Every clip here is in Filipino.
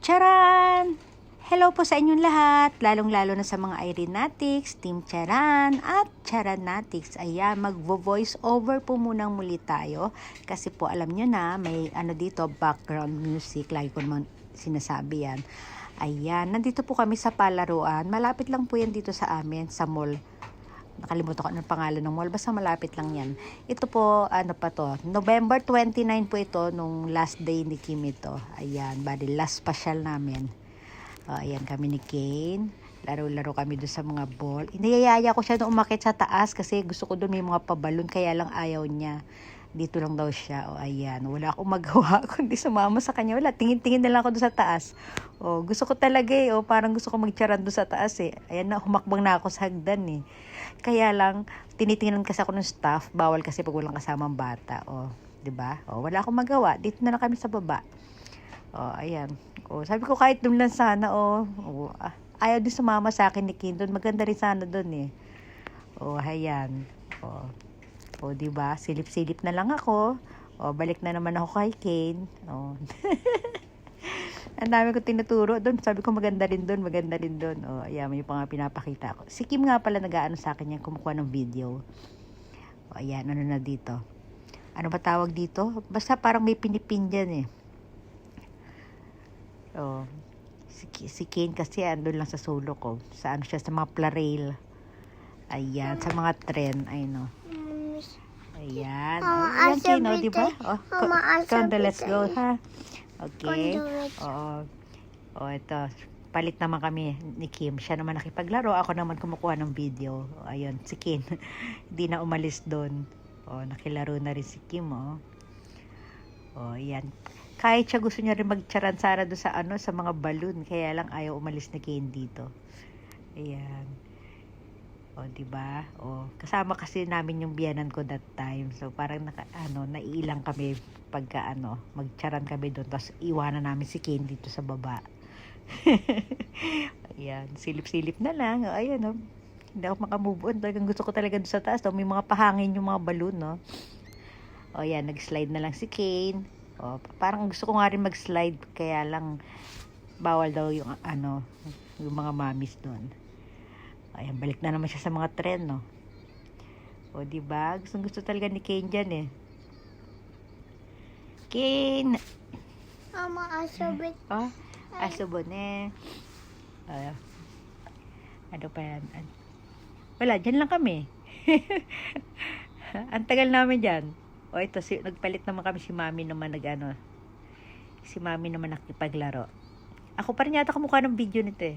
Charan! Hello po sa inyong lahat, lalong-lalo na sa mga Irenatics, Team Charan at Charanatics. Ayan, magvo-voice over po munang muli tayo kasi po alam nyo na may dito background music, lagi ko naman sinasabi yan. Ayan, nandito po kami sa palaruan, malapit lang po yan dito sa amin, sa mall. Nakalimutan ko anong pangalan ng mall, basta malapit lang yan. Ito po, November 29 po ito, nung last day ni Kim ito. Ayan, bali last pasyal namin. Ayan kami ni Kane. Laro-laro kami doon sa mga ball. Iniyayaya ko siya na umakit sa taas kasi gusto ko doon may mga pabalon, kaya lang ayaw niya. Dito lang daw siya. Ayan, wala akong magawa kundi sumama sa kanya. Wala, tingin-tingin na lang ako doon sa taas. Gusto ko talaga parang gusto ko magcharan doon sa taas Ayan na, humakbang na ako sa hagdan Kaya lang, tinitingnan kasi ako ng staff. Bawal kasi pag walang kasamang bata. Diba? Wala akong magawa. Dito na lang kami sa baba. Ayan. Sabi ko kahit doon lang sana, ayaw din sumama sa akin ni Kim doon. Maganda rin sana doon ayan. Diba? Silip-silip na lang ako. Balik na naman ako kay Kane. Ang dami ko tinuturo doon. Sabi ko maganda rin doon. Ayan, may pa nga pinapakita ko. Si Kim nga pala nag-aano sa akin yan, kumukuha ng video. Ayan, ano na dito? Ano ba tawag dito? Basta parang may pinipin dyan si Kane kasi andun lang sa solo ko. Saan siya? Sa mga plarail. Ayan, sa mga trend. Ayan. Ayan, Kane, diba? Come, let's go, ha? Okay. Ito. Palit naman kami ni Kim. Siya naman nakipaglaro. Ako naman kumukuha ng video. Ayun, si Kane. Hindi na umalis doon. Nakilaro na rin si Kim, ayan. Kahit siya gusto niya rin magtsaransara doon sa mga balloon. Kaya lang ayaw umalis na Kane dito. Ayan. Diba? Kasama kasi namin yung biyanan ko that time. So parang naiilang kami pagka magcharan kami doon. Tapos iwanan namin si Kane dito sa baba. Ayan. Silip-silip na lang. Ayan Hindi ako makamove on. Talagang gusto ko talaga doon sa taas. May mga pahangin yung mga balloon. Ayan. Nag-slide na lang si Kane. Parang gusto ko nga rin mag-slide, kaya lang bawal daw yung yung mga mamis doon. Ayan, balik na naman siya sa mga trend, diba? Gusto talaga ni Kane dyan Kane! Mama, asubit. Asubon ano pa yan? Wala, dyan lang kami. Ang tagal namin dyan. Ito, nagpalit naman kami si Mami naman si Mami naman nakipaglaro. Ako pa rin yata kamukha ng video nito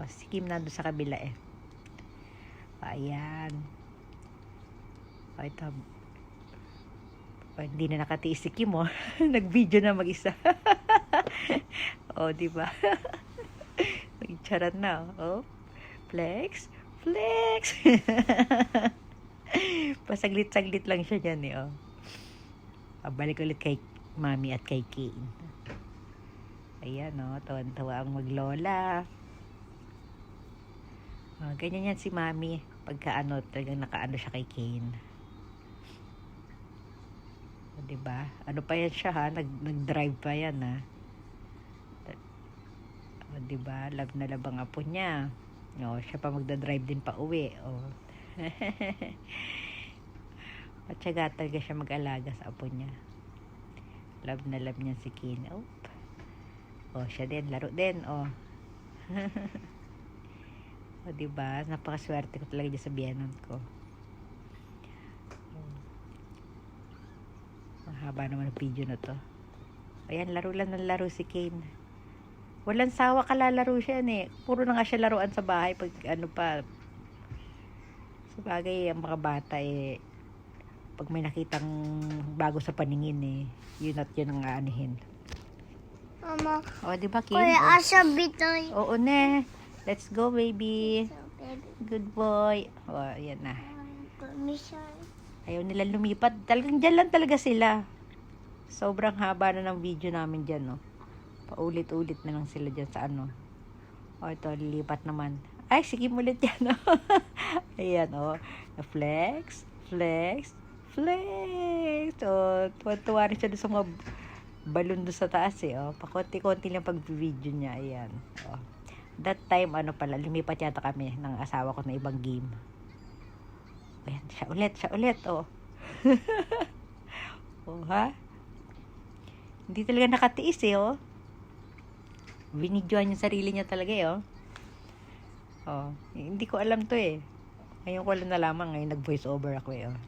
si Kim nandun sa kabila Ayan. Ito. Hindi na nakatiis si Kim nag-video na mag-isa. Diba? Nag-charan na Flex. Pasaglit-saglit lang siya dyan balik ulit kay Mami at kay Kane. Ayan tawan-tawa ang maglola. Ganyan yan si Mami pagka talagang nakaano siya kay Kane. Diba? Ano pa yan siya nag-drive pa yan diba? Love na love ang apo niya. Siya pa magdadrive din pa uwi. Matyaga talaga siya mag-alaga sa apo niya. Love na love niya si Kane. Siya din, laro din. Diba? Napakaswerte ko talaga dyan sa biyanan ko. Mahaba naman ang video na to. Ayan, laro lang ng laro si Kane. Walang sawa kalalaro siya Puro na nga siya laruan sa bahay pag pa. Sabagay, ang mga bata pag may nakitang bago sa paningin yun at yun ang aanihin. Mama. Diba, Kim? Kuya, asubit Oo, let's go, baby. Good boy. Ayan na. Ayaw nila lumipat. Talagang dyan lang talaga sila. Sobrang haba na ng video namin dyan, Paulit-ulit na lang sila dyan sa ito, lilipat naman. Ay, sige ulit yan, Ayan, Flex. Tuwa-tuwa rin siya sa mga balon doon sa taas eh. Oh. Pakonti-konti lang pag-video niya. Ayan. Oh. That time, lumipat yata kami ng asawa ko na ibang game. Ayan, siya ulit. Oh. Oh, ha? Hindi talaga nakatiis eh, oh. Binidyoan yung sarili niya talaga eh, oh. Oh, hindi ko alam to eh. Ngayon ko lang nalaman, ngayon nag-voice over ako eh, oh.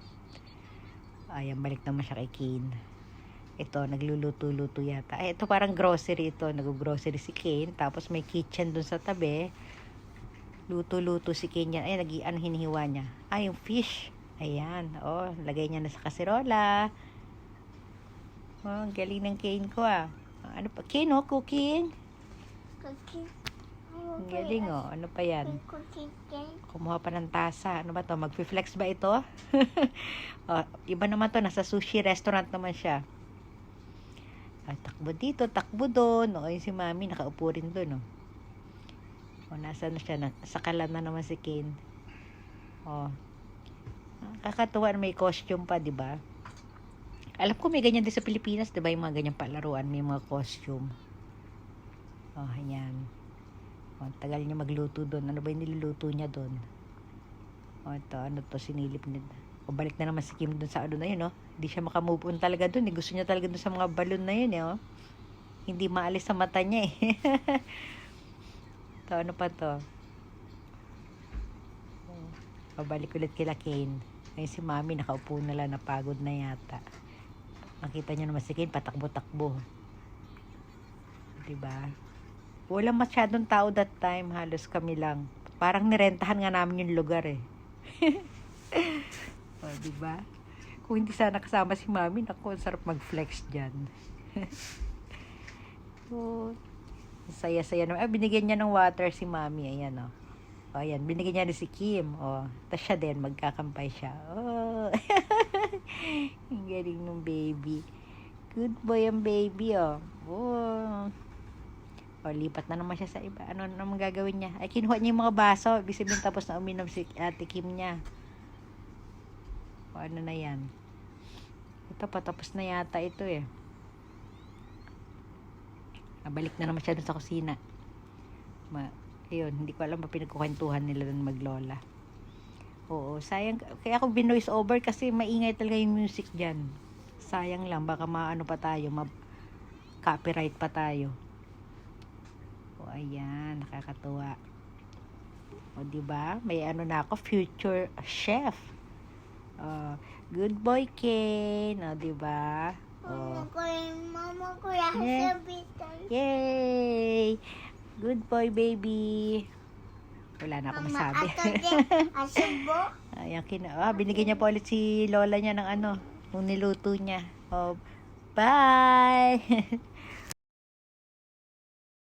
Ayan, balik naman siya kay Kane. Ito, nagluluto-luto yata. Ay, ito parang grocery ito. Nag-grocery si Kane. Tapos may kitchen dun sa tabi. Luto-luto si Kane yan. Ay, hinihiwa niya? Ah, yung fish. Ayan. Oh, lagay niya na sa kaserola. Oh, galing ng Kane ko ah. Ano pa? Kane, oh, cooking. Cookie. Ang galing oh. Ano pa yan? Cookie cake. Kumuha pa ng tasa. Ano ba to? Mag-flex ba ito? Oh, iba naman to. Nasa sushi restaurant naman siya. Ay, takbo dito, takbo doon. O, yung si Mami, nakaupo rin doon, oh. O, nasa na siya? Sakalan na naman si Kane. O. Kakatuwa na may costume pa, di ba? Alam ko may ganyan din sa Pilipinas, di ba? Yung mga ganyang palaruan, may mga costume. O, ayan. O, tagal niya magluto doon. Ano ba yung niluluto niya doon? O, ito, ano to, sinilip niya. O, balik na naman si Kim doon sa ano na yun, oh. Hindi siya makamove on talaga doon. Gusto niya talaga doon sa mga balon na yun, oh. Hindi maalis sa mata niya, eh. Ito, ano pa to? O, balik ulit kila Kane. Ngayon si Mami, nakaupo na lang, napagod na yata. Makita niyo naman si Kane, patakbo-takbo. Diba? Walang masyadong tao that time. Halos kami lang. Parang nirentahan nga namin yung lugar, eh. O, diba? Kung hindi sana kasama si Mami, naku, sarap mag-flex dyan. Oh, saya-saya naman. Binigyan niya ng water si Mami. Ayan, oh. O, ayan. Binigyan niya rin si Kim. O, tapos siya din. Magkakampay siya. Oh. Ang galing ng baby. Good boy ang baby, oh. Oh. O, lipat na naman siya sa iba. Ano naman gagawin niya? Ay, kinuha niya yung mga baso. Ibig sabihin tapos na uminom si Ate Kim niya. O, ano na yan? Ito, patapos na yata ito eh. Balik na naman siya dun sa kusina. Ayun, hindi ko alam pa pinagkukwentuhan nila dun maglola. Oo, sayang. Kaya ako binoise over kasi maingay talaga yung music dyan. Sayang lang, baka maano pa tayo, copyright pa tayo. O, ayan, nakakatuwa. O, diba? May ano na ako, future chef. Good boy, Kane. O, diba? Mama ko yung Yeah. sabitan. Yay! Good boy, baby. Wala na akong masabi. Asubo. Ayan, binigyan niya po ulit si Lola niya ng ano, nung niluto niya. Oh, bye!